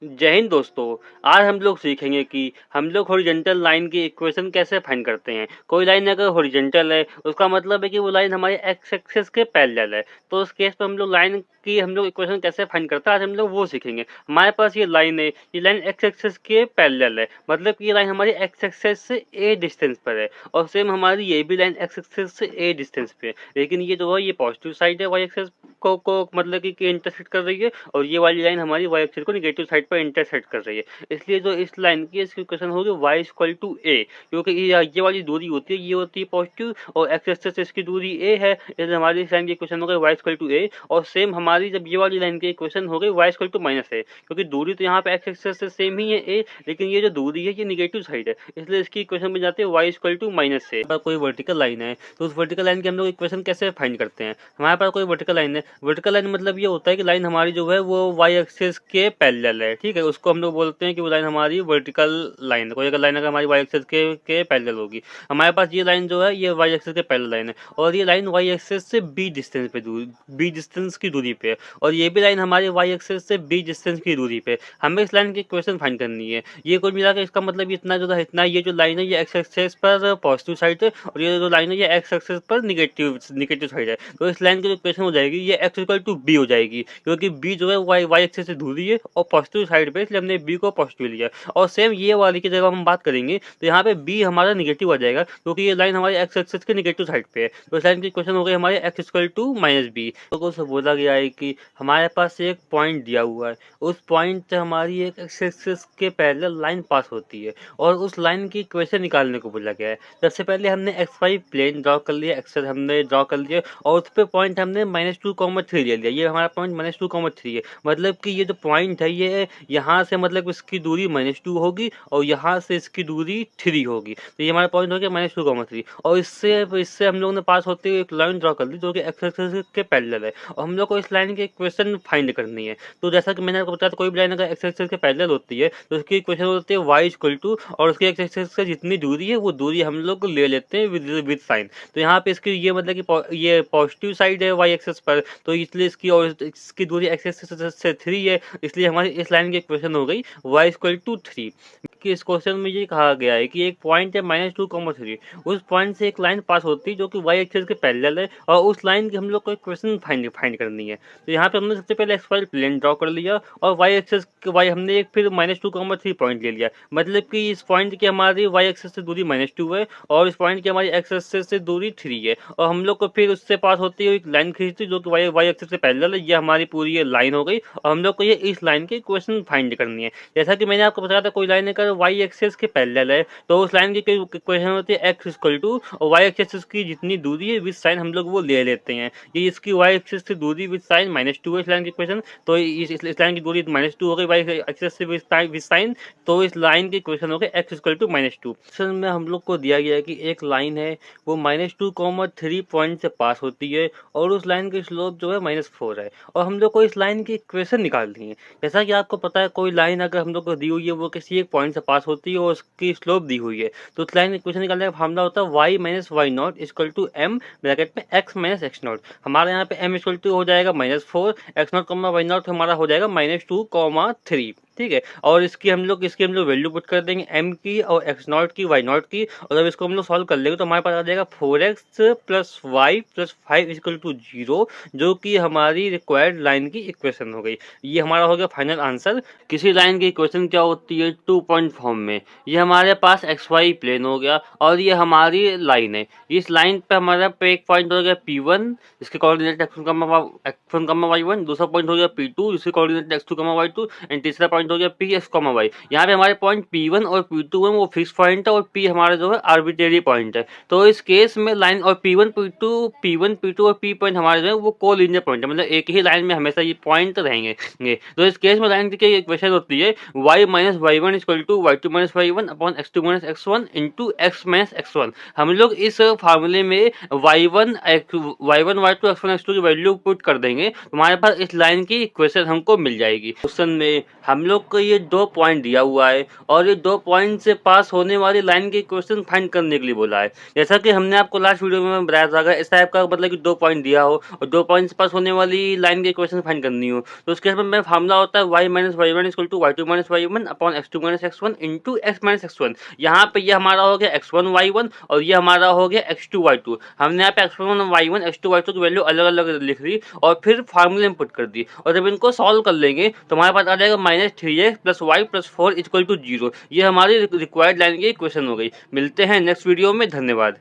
जय हिंद दोस्तों। आज हम लोग सीखेंगे कि हम लोग हॉरिजॉन्टल लाइन की इक्वेशन कैसे फाइंड करते हैं। कोई लाइन अगर हॉरिजॉन्टल है उसका मतलब है कि वो लाइन हमारे एक्स एक्सिस के पैरेलल है। तो उस केस में हम लोग लाइन की इक्वेशन कैसे फाइंड करते हैं आज हम लोग वो सीखेंगे। हमारे पास ये लाइन है, ये लाइन एक्स एक्सिस के पैरेलल है, मतलब कि ये लाइन हमारी एक्स एक्सिस से ए डिस्टेंस पर है और सेम हमारी ये भी लाइन एक्स एक्सिस से ए डिस्टेंस पे है। लेकिन ये जो है ये पॉजिटिव साइड है वाई एक्सिस को मतलब कि इंटरसेक्ट कर रही है और ये वाली लाइन हमारी वाई एक्सिस को निगेटिव साइड पर इंटरसेक्ट कर रही है। इसलिए जो इस लाइन की इसकी इक्वेशन होगी y इक्वल टू ए, क्योंकि ये वाली दूरी होती है, ये होती है पॉजिटिव और एक्स एक्सिस से इसकी दूरी a है, इसलिए हमारी इस लाइन की इक्वेशन हो गई y इक्वल टू ए। और सेम हमारी जब ये वाली लाइन की इक्वेशन हो गई y इक्वल टू माइनस है, क्योंकि दूरी तो यहाँ पे एक्स एक्सिस से सेम ही है a, लेकिन ये जो दूरी है ये निगेटिव साइड है, इसलिए इसकी इक्वेशन बन जाती है y इक्वल टू माइनस है। कोई वर्टिकल लाइन है तो उस वर्टिकल लाइन की हम लोग इक्वेशन कैसे फाइंड करते हैं। हमारे पास कोई वर्टिकल लाइन है, वर्टिकल लाइन मतलब ये होता है कि लाइन हमारी जो है वो वाई एक्सिस के पैरेलल है, ठीक है, उसको हम लोग बोलते हैं कि वो लाइन हमारी वर्टिकल लाइन है। कोई अगर लाइन अगर हमारी वाई एक्सिस के पैरेलल होगी, हमारे पास ये लाइन जो है ये वाई एक्सिस के पैरेलल लाइन है और ये लाइन वाई एक्सिस से बी डिस्टेंस पे बी डिस्टेंस की दूरी पे है और ये भी लाइन हमारी वाई एक्सिस से बी डिस्टेंस की दूरी पे। हमें इस लाइन की इक्वेशन फाइंड करनी है। ये कुल मिला के इसका मतलब इतना जो है इतना, ये जो लाइन है ये एक्स एक्सिस पर पॉजिटिव साइड है और ये जो लाइन है ये एक्स एक्सिस पर निगेटिव निगेटिव साइड है। तो इस लाइन की जो इक्वेशन हो जाएगी ये एक्स इक्वल टू बी हो जाएगी, क्योंकि बी जो है वाई एक्सिस से दूरी है और पॉजिटिव साइड पे, इसलिए हमने बी को पॉजिटिव लिया। और सेम ये वाली की जगह हम बात करेंगे तो यहाँ पे बी हमारा निगेटिव आ जाएगा, क्योंकि ये लाइन हमारे एक्स एक्सिस के निगेटिव साइड पे है। तो इस लाइन की इक्वेशन हो गई हमारे x equal to minus b. तो बोला गया है कि हमारे पास एक पॉइंट दिया हुआ है, उस पॉइंट से हमारी एक एक्स एक्सिस के पैरेलल लाइन पास होती है और उस लाइन की इक्वेशन निकालने को बोला गया है। सबसे पहले हमने एक्स वाई प्लेन ड्रॉ कर लिया, एक्सेस हमने ड्रॉ कर लिया और उस पर पॉइंट हमने -2,3 ले लिया। ये हमारा पॉइंट -2,3 है, मतलब कि ये जो पॉइंट है ये यहाँ से मतलब इसकी दूरी -2 होगी और यहाँ से इसकी दूरी 3 होगी, तो ये हमारा पॉइंट हो गया -2,3। और इससे इससे हम लोग ने पास होते हुए एक लाइन ड्रॉ कर ली जो कि एक्स एक्सिस के पैरेलल है और हम लोग को इस लाइन की इक्वेशन फाइंड करनी है। तो जैसा कि मैंने आपको बताया था, कोई भी लाइन अगर एक्स एक्सिस के पैरेलल होती है तो उसकी इक्वेशन होती है y इक्वल टू और उसकी एक्स एक्सिस से जितनी दूरी है वो दूरी हम लोग ले लेते हैं विद साइन। तो यहाँ पे इसकी ये मतलब कि ये पॉजिटिव साइड है वाई एक्सिस पर, तो इसलिए इसकी और इसकी दूरी एक्स एक्सिस से 3 है, इसलिए हमारी इस लाइन की इक्वेशन हो गई y इक्वल टू 3। कि इस क्वेश्चन में ये कहा गया है कि एक पॉइंट है -2,3, उस पॉइंट से एक लाइन पास होती है जो कि y एक्सिस के पैरेलल है और उस लाइन की हम लोग को इक्वेशन फाइंड करनी है। तो यहाँ पे हमने सबसे पहले एक्स वाई प्लेन ड्रॉ कर लिया और y एक्सिस y हमने एक फिर -2,3 पॉइंट ले लिया, मतलब कि इस पॉइंट की हमारी y एक्सिस से दूरी -2 है और इस पॉइंट की हमारी एक्स एक्सिस से दूरी 3 है और हम लोग को फिर उससे पास होती है एक लाइन खींचती जो कि y एक्सिस से पैरेलल है। ये हमारी पूरी ये लाइन हो गई और हम लोग को ये इस लाइन की इक्वेशन फाइंड करनी है। जैसा कि मैंने आपको बताया था, कोई लाइन अगर y एक्सिस के पैरेलल है तो उस लाइन की इक्वेशन होती है x इक्वल टू और y एक्सिस की जितनी दूरी है विद साइन हम लोग वो ले लेते हैं। ये इसकी y एक्सिस से दूरी विद साइन -2 है इस लाइन की इक्वेशन, तो इस लाइन की दूरी -2 हो गई y एक्सिस से विद साइन, तो इस लाइन की इक्वेशन हो गई x इक्वल टू -2। क्वेश्चन में हम लोग को दिया गया है कि एक लाइन है वो -2,3 पॉइंट से पास होती है और उस लाइन की स्लोप जो है -4 है और हम लोग को इस लाइन की इक्वेशन निकालनी है। जैसा कि आपको पता है, कोई लाइन अगर हम लोग को दी हुई है वो किसी एक पॉइंट से पास होती है और उसकी स्लोप दी हुई है, तो उस लाइन की इक्वेशन निकालने का फॉर्मूला होता है y minus y not equal to m bracket में x माइनस एक्स नॉट। हमारे यहाँ पे m इक्वल टू हो जाएगा -4, x नॉट वाई नॉट हमारा हो जाएगा -2,3, ठीक है। और इसकी हम लोग वैल्यू पुट कर देंगे m की और x नॉट की y नॉट की, और जब इसको हम लोग सॉल्व कर लेंगे तो हमारे पास आ जाएगा 4x plus y plus 5 equal to 0, जो कि हमारी रिक्वायर्ड लाइन की इक्वेशन हो गई। ये हमारा हो गया फाइनल आंसर। किसी लाइन की इक्वेशन क्या होती है 2 पॉइंट फॉर्म में। ये हमारे पास एक्स वाई प्लेन हो गया और ये हमारी लाइन है। इस लाइन पे हमारा पे एक पॉइंट हो गया P1 जिसके कोऑर्डिनेट x1, y1, दूसरा पॉइंट हो गया P2 जिसके कोऑर्डिनेट x2, y2 एंड तीसरा पॉइंट हो गया Px, y। यहाँ पे हमारे पॉइंट P1 और P2 है वो फिक्स पॉइंट है और P हमारा जो है आर्बिट्रेरी पॉइंट है। तो इस केस में लाइन और P1 P2 और P पॉइंट हमारे जो है वो कोलिनियर पॉइंट है, मतलब एक ही लाइन में हमेशा ये पॉइंट रहेंगे। तो इस केस में लाइन की इक्वेशन होती है y minus y one equal to y2 minus y one upon x2 minus x1 into x minus x1। हम लोग इस फार्मूले में y1 y2 x1 x2 की वैल्यू पुट कर देंगे, हमारे पास इस लाइन की इक्वेशन हमको मिल जाएगी। क्वेश्चन में हम लोग लोग को ये 2 पॉइंट दिया हुआ है और ये 2 पॉइंट से पास होने वाली लाइन के इक्वेशन फाइंड करने के लिए बोला है। जैसा कि हमने आपको लास्ट वीडियो में बताया था, अगर इस टाइप का मतलब कि 2 पॉइंट दिया हो और 2 पॉइंट से पास होने वाली लाइन के इक्वेशन फाइंड करनी हो, तो उसके में फार्मूला होता है y minus y one equal to y two minus y one upon x two minus x one into x minus x one. यहाँ पे ये हमारा हो गया x1 y1 और ये हमारा हो गया x2 y2। हमने यहाँ पे x1 y1 x2 y2 की वैल्यू अलग अलग लिख ली और फिर फार्मूले में पुट कर दी, और जब इनको सॉल्व कर लेंगे तो हमारे पास आ जाएगा minus 3x plus y plus 4 equal to 0। ये हमारी रिक्वायर्ड लाइन की इक्वेशन हो गई। मिलते हैं नेक्स्ट वीडियो में, धन्यवाद।